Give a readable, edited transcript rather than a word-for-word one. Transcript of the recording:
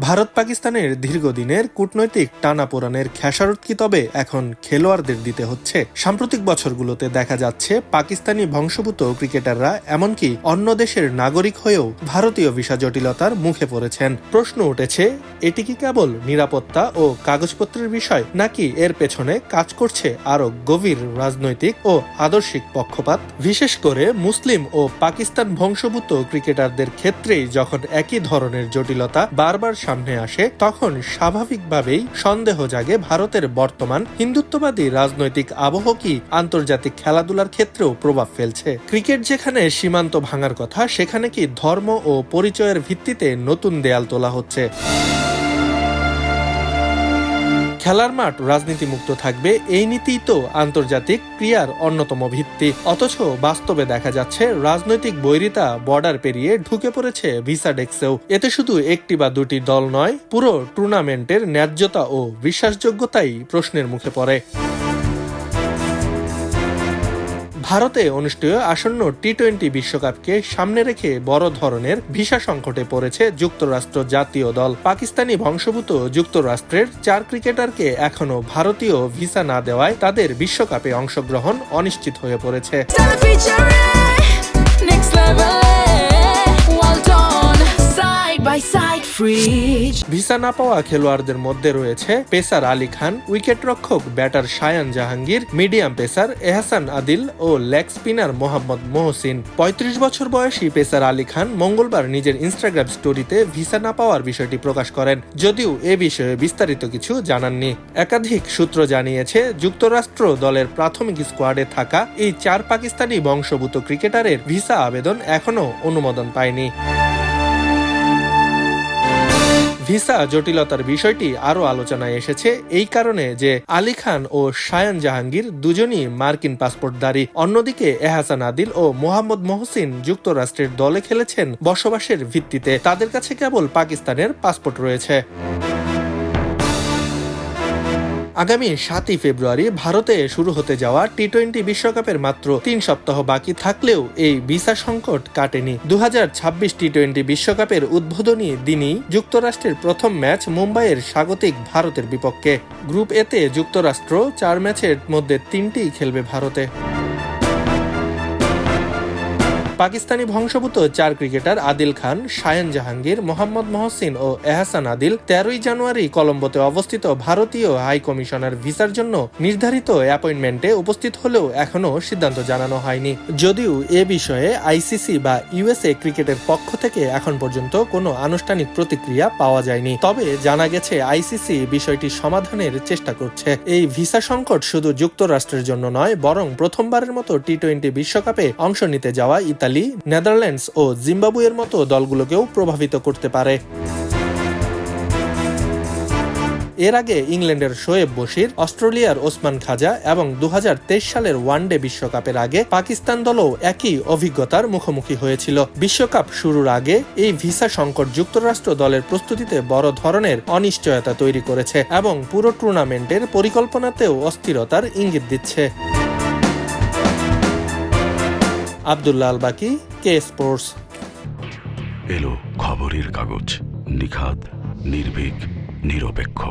ভারত পাকিস্তানের দীর্ঘদিনের কূটনৈতিক টানাপোড়েনের খেসারত কি তবে এখন খেলোয়াড়দের দিতে হচ্ছে? সাম্প্রতিক বছরগুলোতে দেখা যাচ্ছে পাকিস্তানি বংশোদ্ভূত ক্রিকেটাররা এমনকি অন্য দেশের নাগরিক হয়েও ভারতীয় ভিসা জটিলতার মুখে পড়েছেন। প্রশ্ন উঠেছে, এটি কি কেবল নিরাপত্তা ও কাগজপত্রের বিষয়, নাকি এর পেছনে কাজ করছে আরো গভীর রাজনৈতিক ও আদর্শিক পক্ষপাত? বিশেষ করে মুসলিম ও পাকিস্তান বংশোদ্ভূত ক্রিকেটারদের ক্ষেত্রেই যখন একই ধরনের জটিলতা বারবার সামনে আসে, তখন স্বাভাবিকভাবেই সন্দেহ জাগে ভারতের বর্তমান হিন্দুত্ববাদী রাজনৈতিক আবহ কি আন্তর্জাতিক খেলাধুলার ক্ষেত্রেও প্রভাব ফেলছে। ক্রিকেট যেখানে সীমান্ত ভাঙার কথা, সেখানে কি ধর্ম ও পরিচয়ের ভিত্তিতে নতুন দেয়াল তোলা হচ্ছে? খেলার মাঠ রাজনীতিমুক্ত থাকবে, এই নীতিই তো আন্তর্জাতিক ক্রিয়ার অন্যতম ভিত্তি। অথচ বাস্তবে দেখা যাচ্ছে রাজনৈতিক বৈরিতা বর্ডার পেরিয়ে ঢুকে পড়েছে ভিসা ডেস্কেও। এতে শুধু একটি বা দুটি দল নয়, পুরো টুর্নামেন্টের ন্যায্যতা ও বিশ্বাসযোগ্যতাই প্রশ্নের মুখে পড়ে। ভারতে অনুষ্ঠেয় আসন্ন টি-20 বিশ্বকাপকে সামনে রেখে বড় ধরনের ভিসা সংকটে পড়েছে যুক্তরাষ্ট্র জাতীয় দল। পাকিস্তানি বংশোদ্ভূত যুক্তরাষ্ট্রের 4 ক্রিকেটারকে এখনো ভারতীয় ভিসা না দেওয়ায় তাদের বিশ্বকাপে অংশগ্রহণ অনিশ্চিত হয়ে পড়েছে। ভিসা না পাওয়া খেলোয়াড়দের মধ্যে রয়েছে পেসার আলী খান, উইকেটরক্ষক batter Shayan Jahangir, medium pacer Ehsan Adil ও লেগ স্পিনার মোহাম্মদ মহসিন। 35 বছর বয়সী পেসার আলী খান মঙ্গলবার নিজের ইনস্টাগ্রাম স্টোরিতে ভিসা না পাওয়ার বিষয়টি প্রকাশ করেন, যদিও এ বিষয়ে বিস্তারিত কিছু জানাননি। একাধিক সূত্র জানিয়েছে, যুক্তরাষ্ট্র দলের প্রাথমিক স্কোয়াডে থাকা এই 4 পাকিস্তানি বংশোদ্ভূত ক্রিকেটারের ভিসা আবেদন এখনো অনুমোদন পায়নি। ভিসা জটিলতার বিষয়টি আরও আলোচনায় এসেছে এই কারণে যে আলী খান ও শায়ান জাহাঙ্গীর দুজনই মার্কিন পাসপোর্টধারী। অন্যদিকে এহসান আদিল ও মোহাম্মদ মহসিন যুক্তরাষ্ট্রের দলে খেলেছেন বসবাসের ভিত্তিতে, তাদের কাছে কেবল পাকিস্তানের পাসপোর্ট রয়েছে। আগামী 7 ফেব্রুয়ারি ভারতে শুরু হতে যাওয়া টি-20 বিশ্বকাপের মাত্র 3 সপ্তাহ বাকি থাকলেও এই ভিসা সংকট কাটেনি। 2026 টি-20 বিশ্বকাপের উদ্বোধনী দিনই যুক্তরাষ্ট্রের প্রথম ম্যাচ মুম্বাইয়ের স্বাগতিক ভারতের বিপক্ষে। গ্রুপ এতে যুক্তরাষ্ট্র 4 ম্যাচের মধ্যে 3টিই খেলবে ভারতে। পাকিস্তানি বংশোদ্ভূত 4 ক্রিকেটার আদিল খান, শায়ান জাহাঙ্গীর, মোহাম্মদ মহসিন ও এহসান আদিল 13 জানুয়ারি কলম্বোতে অবস্থিত ভারতীয় হাই কমিশনার ভিসার জন্য নির্ধারিত অ্যাপয়েন্টমেন্টে উপস্থিত হলেও এখনো সিদ্ধান্ত জানানো হয়নি। যদিও এ বিষয়ে আইসিসি বা ইউএসএ ক্রিকেটের পক্ষ থেকে এখন পর্যন্ত কোনো আনুষ্ঠানিক প্রতিক্রিয়া পাওয়া যায়নি। তবে জানা গেছে আইসিসি বিষয়টি সমাধানের চেষ্টা করছে। এই ভিসা সংকট শুধু যুক্তরাষ্ট্রের জন্য নয়, বরং প্রথমবারের মতো টি-20 বিশ্বকাপে অংশ নিতে যাওয়া ইতালি, নেদারল্যান্ডস ও জিম্বাবুয়ের মতো দলগুলোকেও প্রভাবিত করতে পারে। এর আগে ইংল্যান্ডের শোয়েব বশির, অস্ট্রেলিয়ার ওসমান খাজা এবং 2023 সালের ওয়ানডে বিশ্বকাপের আগে পাকিস্তান দলও একই অভিজ্ঞতার মুখোমুখি হয়েছিল। বিশ্বকাপ শুরুর আগে এই ভিসা সংকট যুক্তরাষ্ট্র দলের প্রস্তুতিতে বড় ধরনের অনিশ্চয়তা তৈরি করেছে এবং পুরো টুর্নামেন্টের পরিকল্পনাতেও অস্থিরতার ইঙ্গিত দিচ্ছে। আব্দুল্লাহ আল বাকি, কে স্পোর্টস। এলো খবরের কাগজ, নিখাত, নির্ভীক, নিরপেক্ষ।